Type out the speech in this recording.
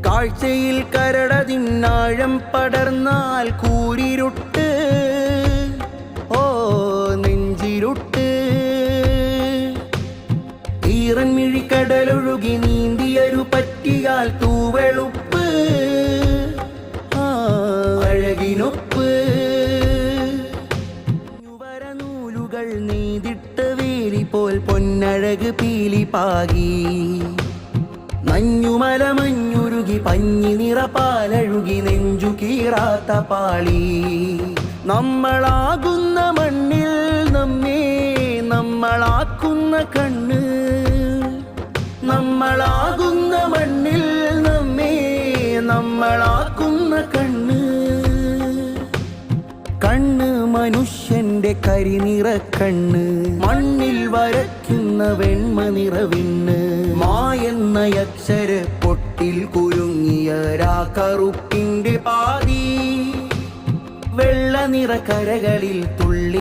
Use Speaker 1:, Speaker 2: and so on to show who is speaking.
Speaker 1: കാഴ്ചയിൽ കരടതിന്നാഴം പടർന്നാൽ കൂരിരുട്ട്, ഓ നെഞ്ചിരുട്ട്. ഈറൻമിഴിക്കടലൊഴുകി നീന്തിയൊരു പറ്റിയാൽ തൂവെളുപ്പ്, അഴകിനൊപ്പ്. നൂലുകൾ നെയ്തിട്ട വേലി പോൽ പൊന്നഴക് പീലി പാകി. മഞ്ഞുമല മഞ്ഞുരുകി പഞ്ഞി നിറപാലഴുകി നെഞ്ചു കീറാത്ത പാളി. നമ്മളാകുന്ന മണ്ണിൽ നമ്മെ നമ്മളാക്കുന്ന കണ്ണ്, നമ്മളാകുന്ന മണ്ണിൽ നമ്മെ നമ്മളാക്കുന്ന കണ്ണ്. കണ്ണ് മനുഷ്യന്റെ കരിനിറക്കണ്ണ്, മണ്ണിൽ വരയ്ക്കുന്ന വെണ്മ നിറവിണ്ണ്. മായെന്ന അക്ഷര പൊട്ടിൽ കുരുങ്ങിയ രാക്കറുപ്പിന്റെ പാതി, വെള്ള നിറ കരകളിൽ